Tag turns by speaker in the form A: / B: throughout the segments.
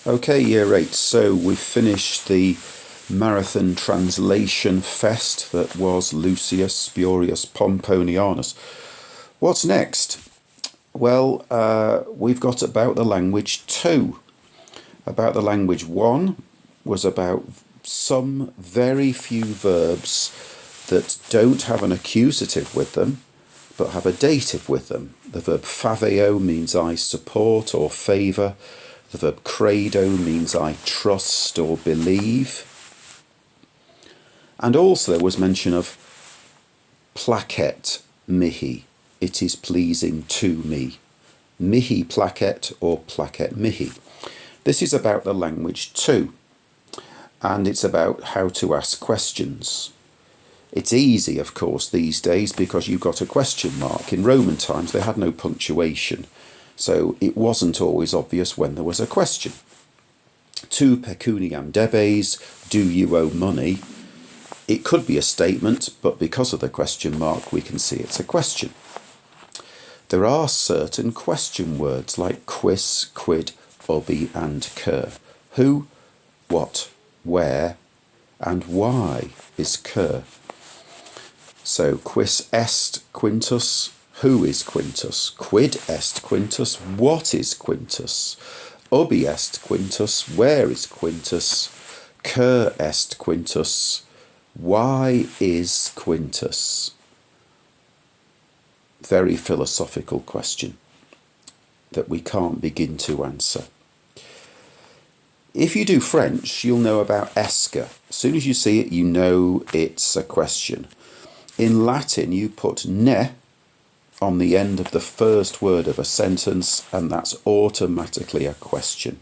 A: Okay, year 8, so we've finished the marathon translation fest that was Lucius Spurius Pomponianus. What's next? Well, we've got about the language 2. About the language 1 was about some very few verbs that don't have an accusative with them, but have a dative with them. The verb faveo means I support or favour. The verb credo means I trust or believe. And also there was mention of placet mihi, it is pleasing to me. Mihi placet or placet mihi. This is about the language 2, and it's about how to ask questions. It's easy, of course, these days because you've got a question mark. In Roman times they had no punctuation, so it wasn't always obvious when there was a question. Tu pecuniam debes, do you owe money? It could be a statement, but because of the question mark we can see it's a question. There are certain question words like quis, quid, ubi and cur. Who, what, where and why is cur. So quis est Quintus, who is Quintus? Quid est Quintus, what is Quintus? Ubi est Quintus, where is Quintus? Cur est Quintus, why is Quintus? Very philosophical question that we can't begin to answer. If you do French, you'll know about esque. As soon as you see it, you know it's a question. In Latin, you put ne on the end of the first word of a sentence, and that's automatically a question.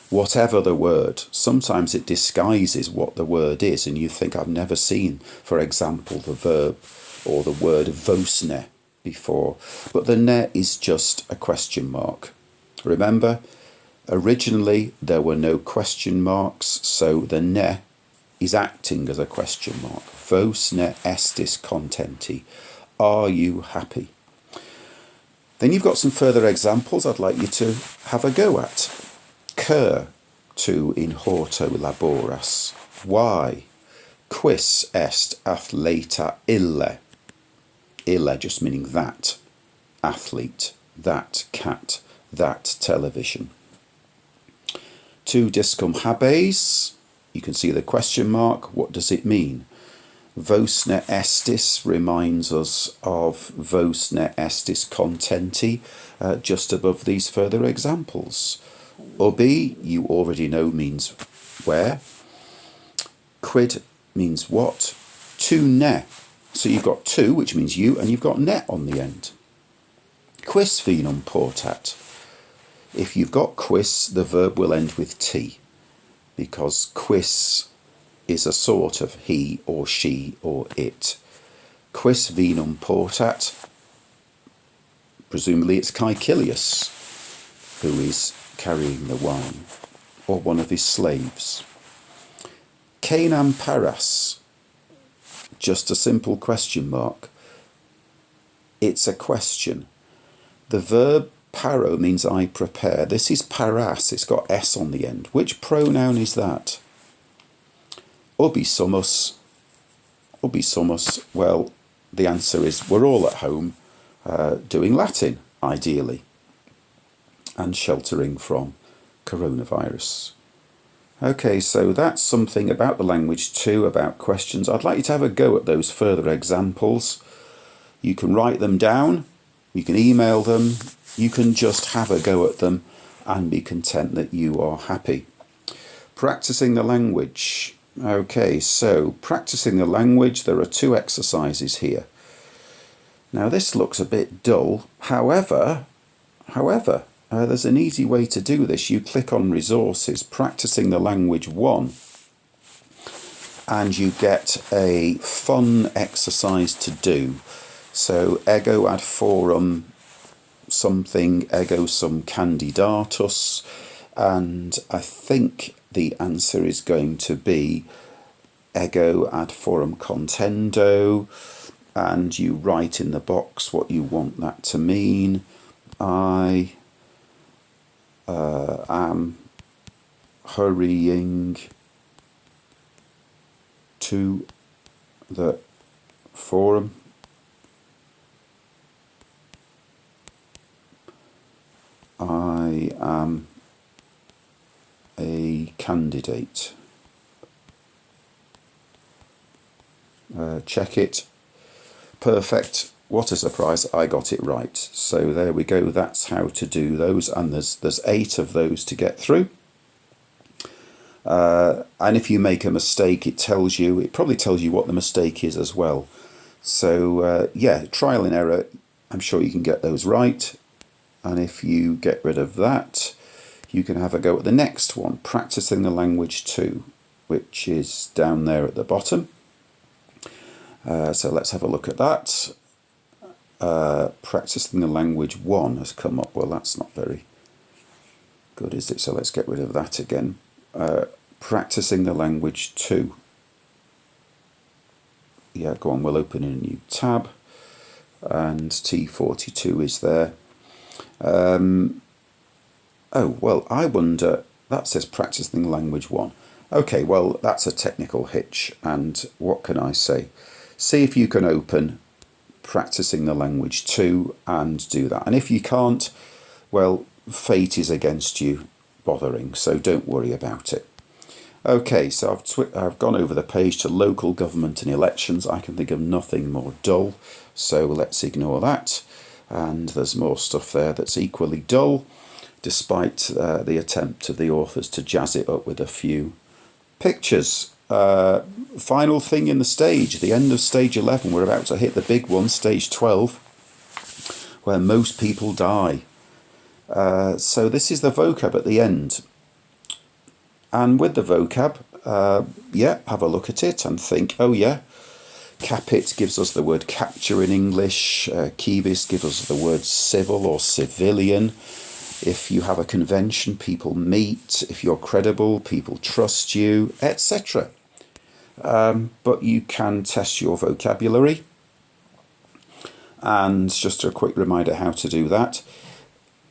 A: Whatever the word, sometimes it disguises what the word is, and you think, I've never seen, for example, the verb or the word vosne before, but the ne is just a question mark. Remember, originally there were no question marks, so the ne is acting as a question mark. Vos ne estis contenti. Are you happy? Then you've got some further examples I'd like you to have a go at. Cur, tu in horto laboras. Why? Quis est athleta ille. Ille just meaning that. Athlete, that cat, that television. Tu discum habes. You can see the question mark. What does it mean? Vos ne estis reminds us of vos ne estis contenti, just above these further examples. Ubi, you already know, means where. Quid means what. Tu ne. So you've got tu, which means you, and you've got ne on the end. Quis vinum portat. If you've got quis, the verb will end with t, because quis is a sort of he or she or it. Quis vinum portat. Presumably it's Caecilius who is carrying the wine, or one of his slaves. Canam paras. Just a simple question mark. It's a question. The verb paro means I prepare. This is paras. It's got s on the end. Which pronoun is that? Ubi sumus. Ubi sumus. Well, the answer is we're all at home doing Latin, ideally, and sheltering from coronavirus. Okay, so that's something about the language 2, about questions. I'd like you to have a go at those further examples. You can write them down, you can email them, you can just have a go at them and be content that you are happy. Practicing the language. Okay, so practicing the language, there are 2 exercises here. Now this looks a bit dull, however, there's an easy way to do this. You click on resources, practicing the language 1, and you get a fun exercise to do. So ego ad forum something, ego sum candidatus, and I think the answer is going to be ego ad forum contendo, and you write in the box what you want that to mean. I am hurrying to the forum. I am a candidate. Check it. Perfect. What a surprise, I got it right. So there we go, that's how to do those, and there's 8 of those to get through. And if you make a mistake, it probably tells you what the mistake is as well. So yeah, trial and error, I'm sure you can get those right. And if you get rid of that, you can have a go at the next one, practicing the language 2, which is down there at the bottom. So let's have a look at that. Practicing the language 1 has come up. Well, that's not very good, is it? So let's get rid of that again. Practicing the language 2. Yeah, go on, we'll open in a new tab. And T42 is there. Oh, well, I wonder, that says practicing language 1. Okay, well, that's a technical hitch, and what can I say? See if you can open practicing the language 2 and do that. And if you can't, well, fate is against you bothering, so don't worry about it. Okay, so I've gone over the page to local government and elections. I can think of nothing more dull, so let's ignore that. And there's more stuff there that's equally dull, despite the attempt of the authors to jazz it up with a few pictures. Final thing in the stage, the end of stage 11. We're about to hit the big one, stage 12, where most people die. So this is the vocab at the end. And with the vocab, yeah, have a look at it and think, oh yeah, capit gives us the word capture in English, civis gives us the word civil or civilian. If you have a convention, people meet. If you're credible, people trust you, etc. But you can test your vocabulary. And just a quick reminder how to do that.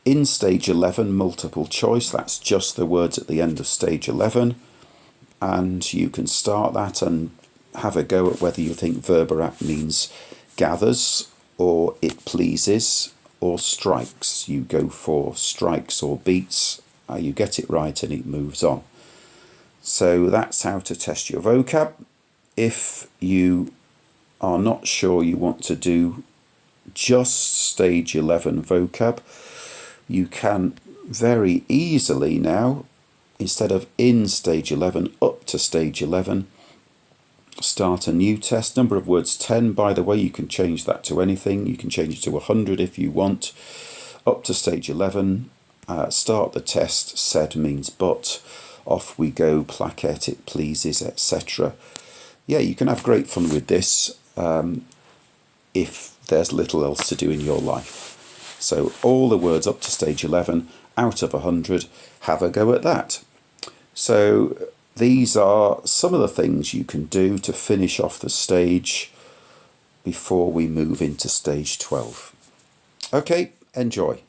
A: In stage 11, multiple choice, that's just the words at the end of stage 11. And you can start that and have a go at whether you think verbarat means gathers or it pleases or strikes. You go for strikes or beats, you get it right and it moves on. So that's how to test your vocab. If you are not sure you want to do just stage 11 vocab, you can very easily now, instead of in stage 11, up to stage 11, start a new test. Number of words 10, by the way, you can change that to anything. You can change it to 100 if you want. Up to stage 11, start the test. Said means but. Off we go, plaquette, it pleases, etc. Yeah, you can have great fun with this if there's little else to do in your life. So all the words up to stage 11 out of 100, have a go at that. So these are some of the things you can do to finish off the stage before we move into stage 12. Okay, enjoy.